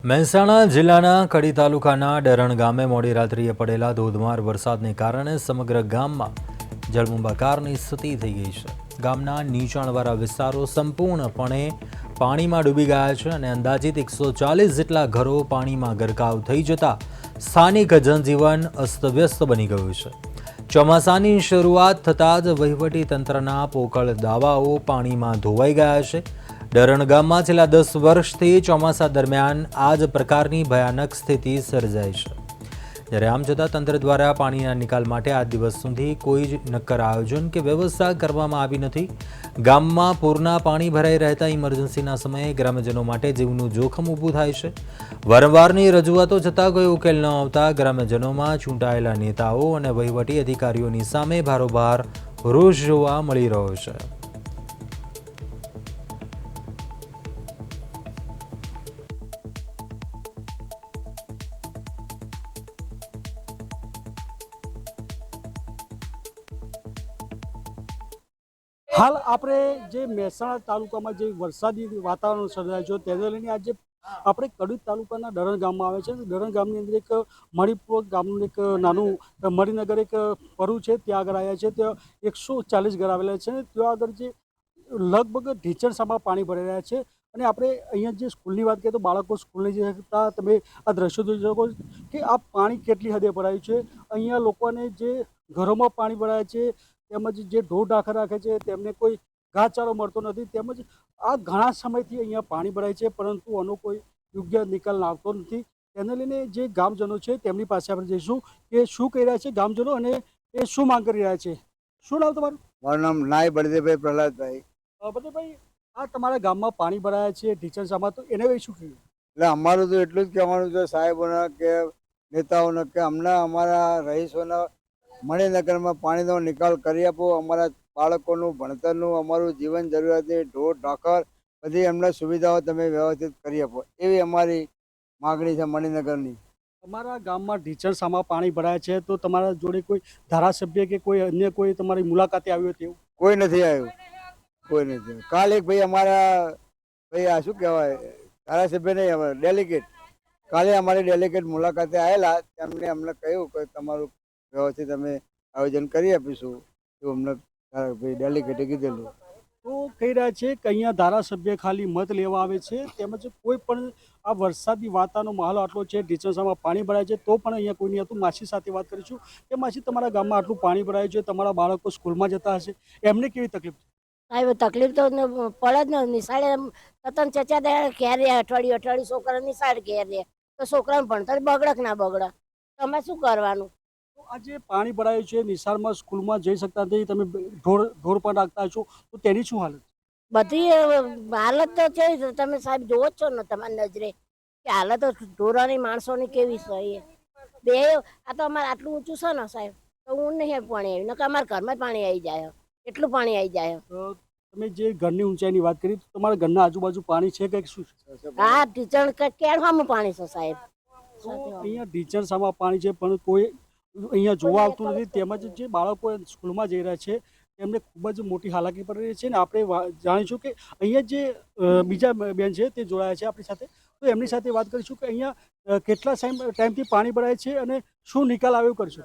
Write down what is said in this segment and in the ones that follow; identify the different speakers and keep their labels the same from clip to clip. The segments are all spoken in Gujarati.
Speaker 1: મહેસાણા જિલ્લાના કડી તાલુકાના ડરણ ગામે મોડી રાત્રિએ પડેલા ધોધમાર વરસાદને કારણે સમગ્ર ગામમાં જળબંબાકારની સ્થિતિ થઈ ગઈ છે। ગામના નીચાણવાળા વિસ્તારો સંપૂર્ણપણે પાણીમાં ડૂબી ગયા છે અને અંદાજિત 140 જેટલા ઘરો પાણીમાં ગરકાવ થઈ જતા સ્થાનિક જનજીવન અસ્તવ્યસ્ત બની ગયું છે। ચોમાસાની શરૂઆત થતાં જ વહીવટી તંત્રના પોકળ દાવાઓ પાણીમાં ધોવાઈ ગયા છે। ડરણ ગામમાં છેલ્લા 10 વર્ષથી ચોમાસા દરમિયાન આ જ પ્રકારની ભયાનક સ્થિતિ સર્જાઈ છે। જ્યારે આમ છતાં તંત્ર દ્વારા પાણીના નિકાલ માટે આજ દિવસ સુધી કોઈ જ નક્કર આયોજન કે વ્યવસ્થા કરવામાં આવી નથી। ગામમાં પૂરના પાણી ભરાઈ રહેતા ઇમરજન્સીના સમયે ગ્રામજનો માટે જીવનું જોખમ ઊભું થાય છે। વારંવારની રજૂઆતો છતાં કોઈ ઉકેલ ન આવતા ગ્રામજનોમાં ચૂંટાયેલા નેતાઓ અને વહીવટી અધિકારીઓની સામે ભારોભાર રોષ જોવા મળી રહ્યો છે।
Speaker 2: હાલ આપણે જે મહેસાણા તાલુકામાં જે વરસાદી વાતાવરણ સર્જાય છે તેને લઈને આજે આપણે કડી તાલુકાના ડરણ ગામમાં આવે છે। ડરણ ગામની અંદર એક મણિપુર ગામનું એક નાનું મણિનગર એક પરું છે, ત્યાં આગળ આવ્યા છે। ત્યાં 140 ઘર આવેલા છે। ત્યાં આગળ જે લગભગ ઢીચણસામાં પાણી ભરાઈ રહ્યા છે અને આપણે અહીંયા જે સ્કૂલની વાત કરીએ તો બાળકો સ્કૂલની જતા તમે આ દ્રશ્યો જોઈ શકો કે આ પાણી કેટલી હદે ભરાયું છે। અહીંયા લોકોને જે ઘરોમાં પાણી ભરાયા છે તેમજ જે ઢોર ઢાંખર રાખે છે તેમને કોઈ ઘાસચારો મળતો નથી, તેમજ આ ઘણા સમયથી અહીંયા પાણી ભરાય છે પરંતુ આનો કોઈ યોગ્ય નિકાલ આવતો નથી। તેને લઈને જે ગામજનો છે તેમની પાસે આપણે જઈશું કે શું કહી રહ્યા છે ગામજનો અને એ શું માંગ કરી રહ્યા છે। શું નામ તમારું?
Speaker 3: મારું નામ નાય બળદેવભાઈ પ્રહલાદભાઈ।
Speaker 2: બળદેવભાઈ, આ તમારા ગામમાં પાણી ભરાયા છે ઢીચણસામાં, તો એને વિશે શું કહ્યું?
Speaker 3: એટલે અમારું તો એટલું જ કહેવાનું છે સાહેબોને કે નેતાઓને કે અમને અમારા રહીશોના મણિનગરમાં પાણીનો નિકાલ કરી આપો। અમારા બાળકોનું ભણતરનું, અમારું જીવન જરૂરિયાતની ઢોર ઢાંખર બધી એમને સુવિધાઓ તમે વ્યવસ્થિત કરી આપો, એવી અમારી માગણી છે મણિનગરની।
Speaker 2: તમારા ગામમાં ઢીચણસામાં પાણી ભરાયા છે તો તમારા જોડે કોઈ ધારાસભ્ય કે કોઈ અન્ય કોઈ તમારી મુલાકાતે આવ્યું હતું?
Speaker 3: કોઈ નથી આવ્યું, કોઈ નથી આવ્યું। કાલે એક ભાઈ અમારા ભાઈ આ શું કહેવાય ધારાસભ્ય નહીં, અમારે ડેલિગેટ, કાલે અમારી ડેલિગેટ મુલાકાતે આવેલા, તેમને અમને કહ્યું કે તમારું વ્યવસ્થિત અમે આયોજન કરી આપીશું, એવું અમને ભાઈ ડેલિગેટે કીધેલું।
Speaker 2: તો કહી રહ્યા છે કે અહીંયા ધારાસભ્ય ખાલી મત લેવા આવે છે, તેમજ કોઈ પણ આ વરસાદી વાતાવરણનો માહોલ આટલો છે, ઢીચણસામાં પાણી ભરાય છે તો પણ અહીંયા કોઈ નહીં હતું। માસી સાથે વાત કરીશું કે માસી, તમારા ગામમાં આટલું પાણી ભરાયું છે, તમારા બાળકો સ્કૂલમાં જતા હશે, એમને કેવી તકલીફ છે?
Speaker 4: સાહેબ તકલીફ તો પડે જ ને। નિશાળે તતન ચચા દે ઘેર રહે, અઠવાડિયું છોકરા નિશાળ ઘેર રહે તો છોકરાને ભણતર બગડે કે ના બગડે, તમે શું કરવાનું?
Speaker 2: આજે પાણી ભરાયું છે, નિશાળમાં સ્કૂલમાં જઈ શકતા નથી, તમે ઢોર પણ રાખતા છો, તો તેની શું હાલત?
Speaker 4: બધી હાલત તો છે, તમે સાહેબ જોવો જ છો ને તમારી નજરે કે હાલત ઢોરાની માણસોની કેવી છે એ બે। આ તો અમારે આટલું ઊંચું છે ને સાહેબ, તો હું નહીં પાણી આવ્યું, નકર અમારા ઘરમાં જ પાણી આવી જાય, એટલું પાણી આવી જાય।
Speaker 2: તમે જે ઘરની ઊંચાઈની વાત કરી, તમારા ઘરના આજુબાજુ પાણી છે કે શું?
Speaker 4: હા, ઢીચણ કેળવામાં પાણી છે સાહેબ।
Speaker 2: અહીંયા ઢીચણસામાં પાણી છે પણ કોઈ અહીંયા જોવા આવતું નથી, તેમજ જે બાળકો સ્કૂલમાં જઈ રહ્યા છે તેમને ખૂબ જ મોટી હાલાકી પડી રહી છે। ને આપણે જાણીશું કે અહીંયા જે બીજા બેન છે તે જોડાયા છે આપણી સાથે, તો એમની સાથે વાત કરીશું કે અહીંયા કેટલા ટાઈમથી પાણી ભરાય છે અને શું નિકાલ આવ્યો કરશો?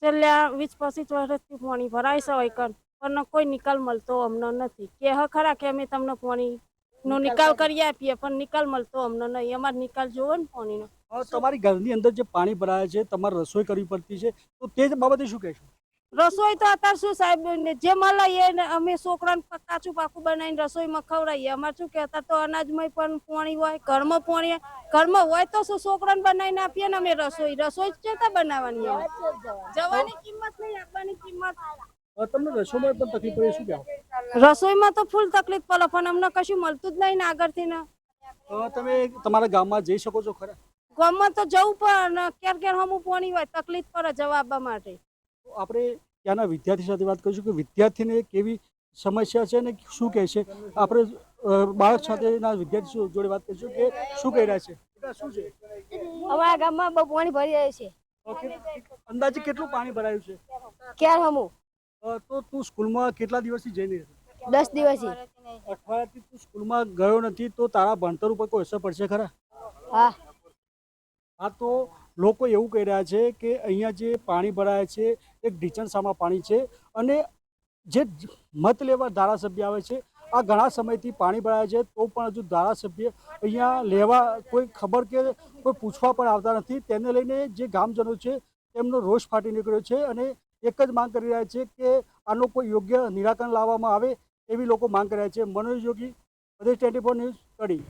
Speaker 5: છેલ્લા 20-25 વર્ષથી પાણી ભરાય છે હોય પણ કોઈ નિકાલ મળતો અમને નથી। કે ખરા કે અમે તમને પાણીનો નિકાલ કરી આપીએ પણ નિકાલ મળતો અમને નહીં। અમારે નિકાલ જોવો ને પાણીનો।
Speaker 2: તમારી ઘરની અંદર જે પાણી ભરાયા છે, તમારે રસોઈ કરવી પડતી છે, તો તે બાબતે શું કહેશો?
Speaker 5: રસોઈ તો અત્યારે શું સાહેબ, જે મળે એ અમે છોકરાને કાચું પાકું બનાવીને રસોઈમાં ખવડાવીએ। અમારે શું કે તો અનાજમાં પણ પાણી હોય, ઘરમાં પાણી ઘરમાં હોય તો શું છોકરાને બનાવીને આપીએ ને અમે રસોઈ કેતા બનાવવાની, જવાની કિંમત નહીં, આપવાની કિંમત।
Speaker 2: તમને રસોઈમાં પણ તકલીફ પડે, શું કહેવાય?
Speaker 5: રસોઈમાં તો ફૂલ તકલીફ પડે પણ અમને કશું મળતું જ નહીં ને આગળથી ને।
Speaker 2: તમે તમારા ગામમાં જઈ શકો છો ખરા?
Speaker 5: ગામમાં તો જવું પણ ક્યારે હમું પાણી હોય, તકલીફ પડે જવા આપવા માટે।
Speaker 2: આપણે ત્યાંના વિદ્યાર્થી સાથે વાત કરીશું કે વિદ્યાર્થીને કેવી સમસ્યા છે અને શું કહે છે। આપણે બાળક સાથેના વિદ્યાર્થી જોડે વાત કરીશું કે શું કહી રહ્યા છે, શું છે?
Speaker 4: અમારા ગામમાં બહુ પાણી ભરી રહ્યું છે।
Speaker 2: અંદાજે કેટલું પાણી ભરાયું છે?
Speaker 4: ક્યારે હમું?
Speaker 2: તો તું સ્કૂલમાં કેટલા દિવસથી જઈને?
Speaker 4: 10 દિવસથી।
Speaker 2: અઠવાડિયાથી તું સ્કૂલમાં ગયો નથી, તો તારા ભણતર ઉપર કોઈ અસર પડશે ખરા?
Speaker 4: હા
Speaker 2: આ તો લોકો એવું કહી રહ્યા છે કે અહીંયા જે પાણી ભરાય છે એક ઢીચણસામાં પાણી છે અને જે મત લેવા ધારાસભ્ય આવે છે આ ઘણા સમયથી પાણી ભરાય છે તો પણ હજુ ધારાસભ્ય અહીંયા લેવા કોઈ ખબર કે કોઈ પૂછવા પણ આવતા નથી. તેને લઈને જે ગામજનો છે તેમનો રોષ ફાટી નીકળ્યો છે અને એક જ માંગ કરી રહ્યા છે કે આનો કોઈ યોગ્ય નિરાકરણ લાવવામાં આવે એવી લોકો માંગ કરી રહ્યા છે. મનોજ યોગી, પ્રદેશ 24 ન્યૂઝ, કડી.